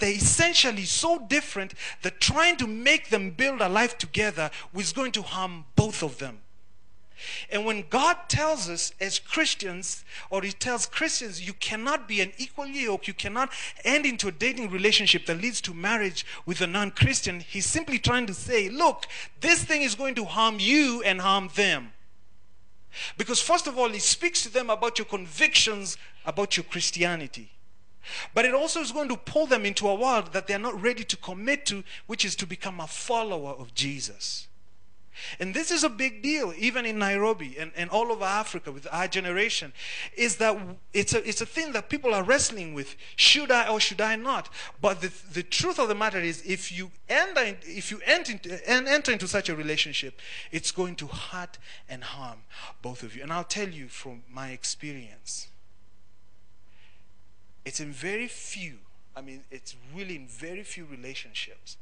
they're essentially so different that trying to make them build a life together was going to harm both of them. And when God tells us as Christians, or he tells Christians, you cannot be an equally yoked, you cannot end into a dating relationship that leads to marriage with a non-Christian, he's simply trying to say, look, this thing is going to harm you and harm them. Because first of all, he speaks to them about your convictions about your Christianity. But it also is going to pull them into a world that they're not ready to commit to, which is to become a follower of Jesus. And this is a big deal, even in Nairobi and all over Africa with our generation, is that it's a thing that people are wrestling with. Should I or should I not? But the truth of the matter is, if you enter into such a relationship, it's going to hurt and harm both of you. And I'll tell you from my experience, it's really in very few relationships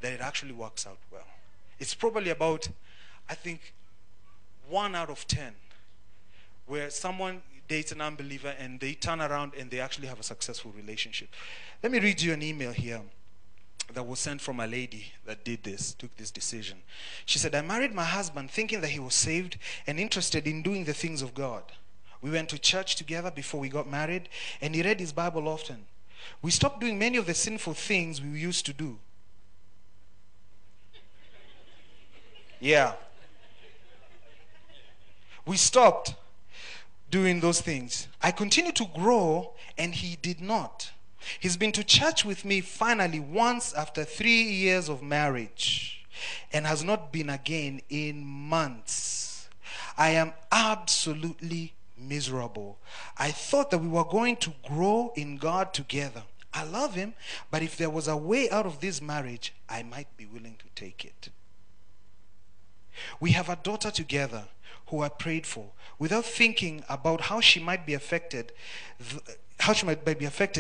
that it actually works out well. It's probably about, I think, 1 out of 10 where someone dates an unbeliever and they turn around and they actually have a successful relationship. Let me read you an email here that was sent from a lady that took this decision. She said, I married my husband thinking that he was saved and interested in doing the things of God. We went to church together before we got married, and he read his Bible often. We stopped doing many of the sinful things we used to do. Yeah. We stopped doing those things. I continued to grow and he did not. He's been to church with me finally once after 3 years of marriage and has not been again in months. I am absolutely miserable. I thought that we were going to grow in God together. I love him, but if there was a way out of this marriage, I might be willing to take it. We have a daughter together who I prayed for without thinking about how she might be affected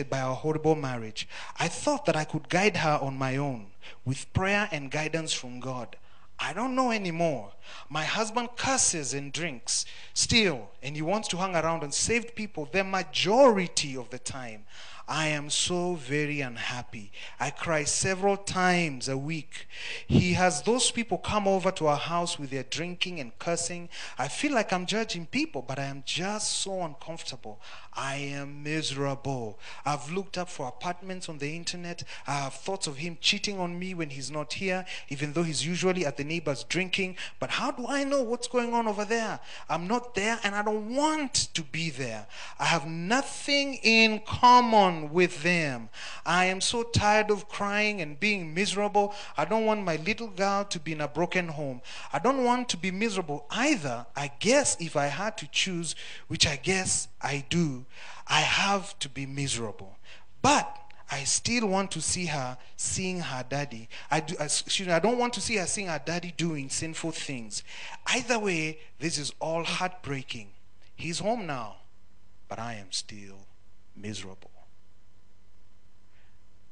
by our horrible marriage. I thought that I could guide her on my own with prayer and guidance from God. I don't know anymore. My husband curses and drinks still, and he wants to hang around unsaved people the majority of the time. I am so very unhappy. I cry several times a week. He has those people come over to our house with their drinking and cursing. I feel like I'm judging people, but I am just so uncomfortable. I am miserable. I've looked up for apartments on the internet. I have thoughts of him cheating on me when he's not here, even though he's usually at the neighbor's drinking. But how do I know what's going on over there? I'm not there and I don't want to be there. I have nothing in common with them. I am so tired of crying and being miserable. I don't want my little girl to be in a broken home. I don't want to be miserable either. I guess if I had to choose, which I guess I do, I have to be miserable. But I still want to see her seeing her daddy. I don't want to see her seeing her daddy doing sinful things. Either way, this is all heartbreaking. He's home now, but I am still miserable.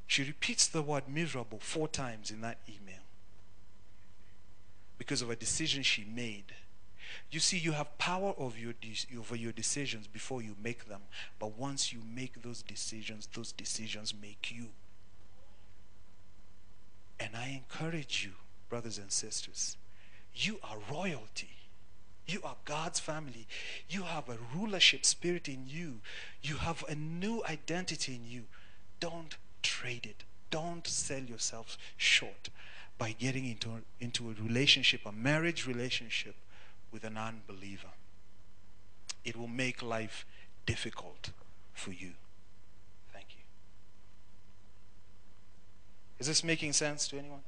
She repeats the word miserable 4 times in that email because of a decision she made. You see, you have power over your decisions before you make them. But once you make those decisions make you. And I encourage you, brothers and sisters, you are royalty. You are God's family. You have a rulership spirit in you. You have a new identity in you. Don't trade it. Don't sell yourself short by getting into a relationship, a marriage relationship with an unbeliever. It will make life difficult for you. Thank you. Is this making sense to anyone?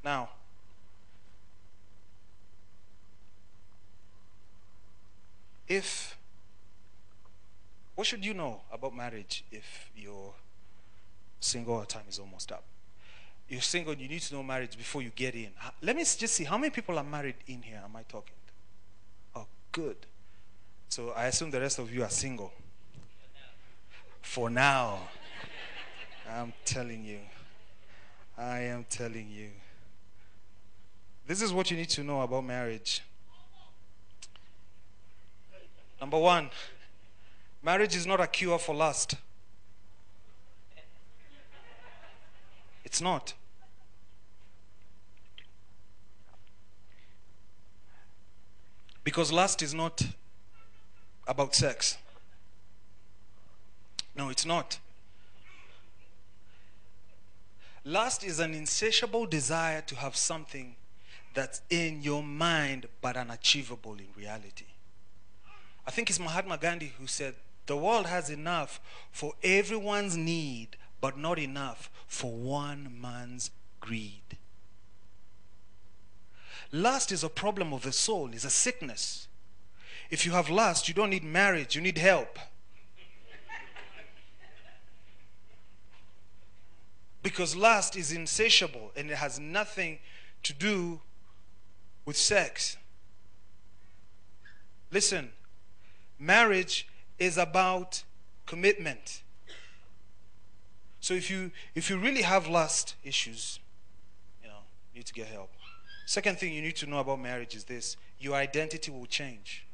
Now, what should you know about marriage if you're single or time is almost up? You're single, you need to know marriage before you get in. Let me just see, how many people are married in here? Am I talking to? Oh, good. So I assume the rest of you are single. For now. I'm telling you. I am telling you. This is what you need to know about marriage. Number 1, Marriage is not a cure for lust. It's not. Because lust is not about sex. No, it's not. Lust is an insatiable desire to have something that's in your mind but unachievable in reality. I think it's Mahatma Gandhi who said, the world has enough for everyone's need, but not enough for one man's greed. Lust is a problem of the soul, it's a sickness. If you have lust, you don't need marriage, you need help. Because lust is insatiable and it has nothing to do with sex. Listen, marriage is about commitment. So if you really have lust issues, you need to get help. Second thing you need to know about marriage is this: your identity will change.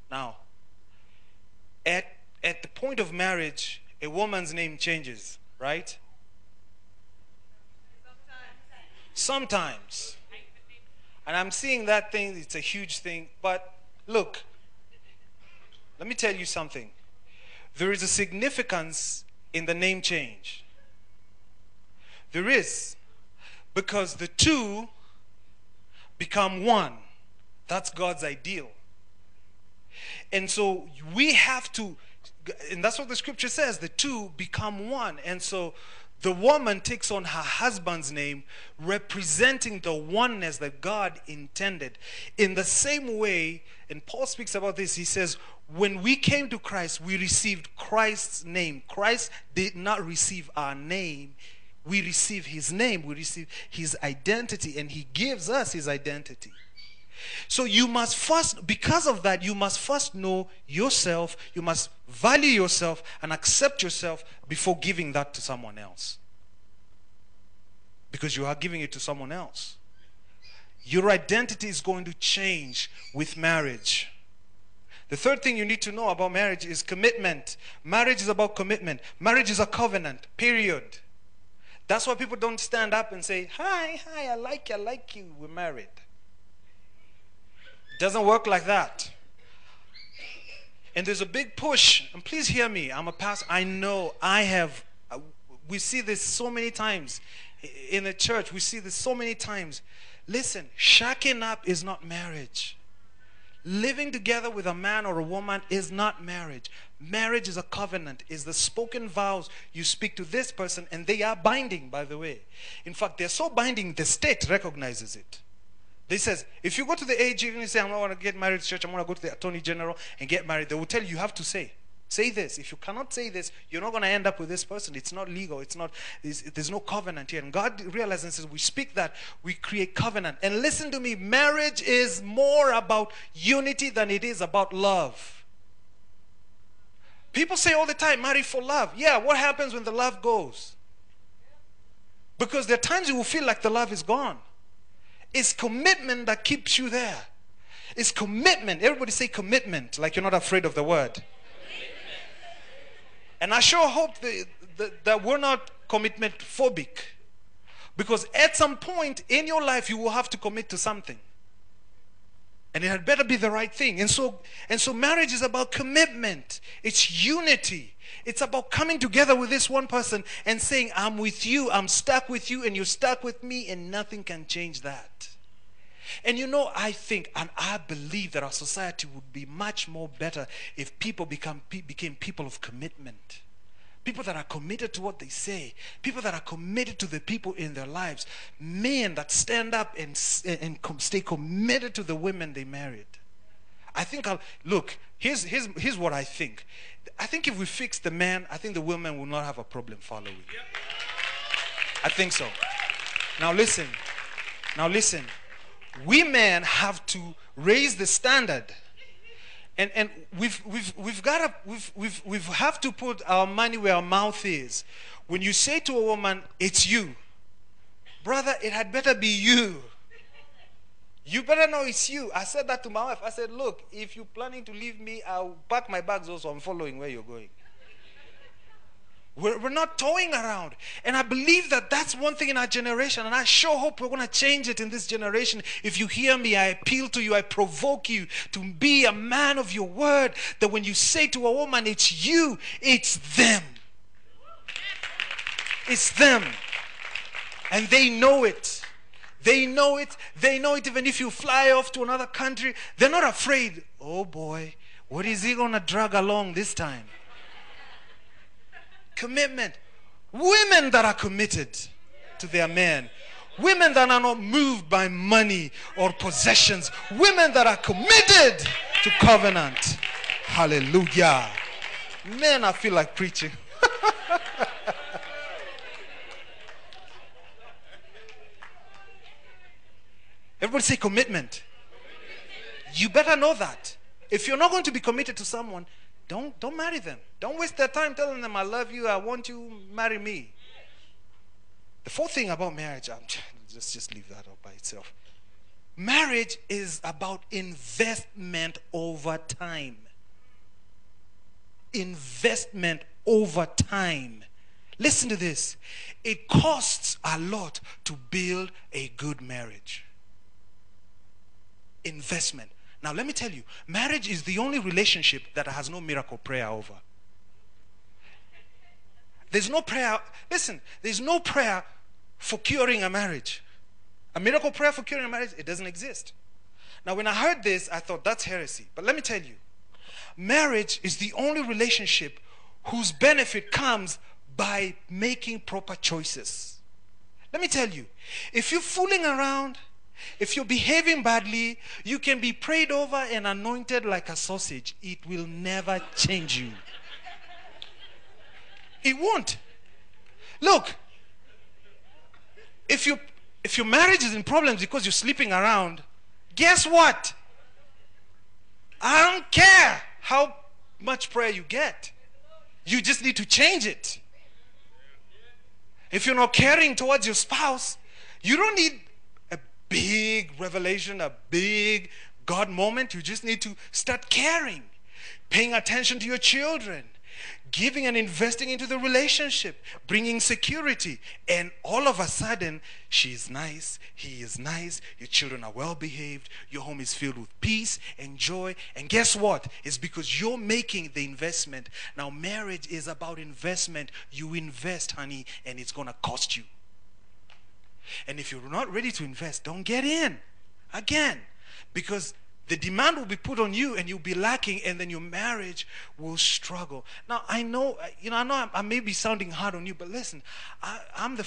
Now, at the point of marriage, a woman's name changes, right? Sometimes. And I'm seeing that thing, it's a huge thing. But look, let me tell you something. There is a significance in the name change. There is. Because the two become one. That's God's ideal. And so we have to, and that's what the scripture says, the two become one. And so the woman takes on her husband's name, representing the oneness that God intended. In the same way, and Paul speaks about this, he says, when we came to Christ, we received Christ's name. Christ did not receive our name. We receive his name. We receive his identity, and he gives us his identity. So you must first, because of that, you must first know yourself. You must value yourself and accept yourself before giving that to someone else. Because you are giving it to someone else. Your identity is going to change with marriage. The third thing you need to know about marriage is commitment. Marriage is about commitment. Marriage is a covenant, period. That's why people don't stand up and say, hi, I like you, we're married. Doesn't work like that. And there's a big push, and please hear me, I'm a pastor. I know we see this so many times in the church. We see this so many times. Listen, shacking up is not marriage. Living together with a man or a woman is not marriage. Marriage is a covenant, is the spoken vows you speak to this person, and they are binding, by the way. In fact, they're so binding, the state recognizes it. They says, if you go to the AG and you say, I'm not going to get married to church, I'm going to go to the Attorney General and get married, they will tell you have to say this. If you cannot say this, you're not going to end up with this person. It's not legal. There's no covenant here. And God realizes and says, we speak that, we create covenant. And listen to me, marriage is more about unity than it is about love. People say all the time, marry for love. Yeah, what happens when the love goes? Because there are times you will feel like the love is gone. It's commitment that keeps you there. It's commitment. Everybody say commitment, like you're not afraid of the word. Commitment. And I sure hope that we're not commitment phobic. Because at some point in your life, you will have to commit to something. And it had better be the right thing. And so marriage is about commitment. It's unity. It's about coming together with this one person and saying, I'm with you, I'm stuck with you, and you're stuck with me, and nothing can change that. And I think and I believe that our society would be much more better if people became people of commitment. People that are committed to what they say. People that are committed to the people in their lives. Men that stand up and stay committed to the women they married. I think, look, here's what I think. I think if we fix the man, I think the women will not have a problem following. I think so. Now listen. We men have to raise the standard. And we have to put our money where our mouth is. When you say to a woman, it's you, brother, it had better be you. You better know it's you. I said that to my wife. I said, look, if you're planning to leave me, I'll pack my bags also. I'm following where you're going. We're not toying around. And I believe that that's one thing in our generation. And I sure hope we're going to change it in this generation. If you hear me, I appeal to you. I provoke you to be a man of your word. That when you say to a woman, it's you, it's them. It's them. And they know it. They know it. They know it even if you fly off to another country. They're not afraid. Oh boy, what is he going to drag along this time? Commitment. Women that are committed to their men. Women that are not moved by money or possessions. Women that are committed to covenant. Hallelujah. Man, I feel like preaching. Everybody say commitment. You better know that. If you're not going to be committed to someone, don't marry them. Don't waste their time telling them, I love you, I want you, marry me. The fourth thing about marriage, just leave that up by itself. Marriage is about investment over time. Investment over time. Listen to this. It costs a lot to build a good marriage. Investment. Now let me tell you, marriage is the only relationship that has no miracle prayer over. There's no prayer. Listen, there's no prayer for curing a marriage. A miracle prayer for curing a marriage, it doesn't exist. Now when I heard this, I thought that's heresy. But let me tell you, marriage is the only relationship whose benefit comes by making proper choices. Let me tell you, if you're fooling around, if you're behaving badly, you can be prayed over and anointed like a sausage. It will never change you. It won't. Look, if your marriage is in problems because you're sleeping around, guess what? I don't care how much prayer you get. You just need to change it. If you're not caring towards your spouse, you don't need big revelation, a big God moment. You just need to start caring, paying attention to your children, giving and investing into the relationship, bringing security. And all of a sudden, she's nice, he is nice, your children are well behaved, your home is filled with peace and joy. And guess what? It's because you're making the investment. Now, marriage is about investment. You invest, honey, and it's going to cost you. And if you're not ready to invest, don't get in again, because the demand will be put on you and you'll be lacking, and then your marriage will struggle. Now I know I may be sounding hard on you, but listen, I'm the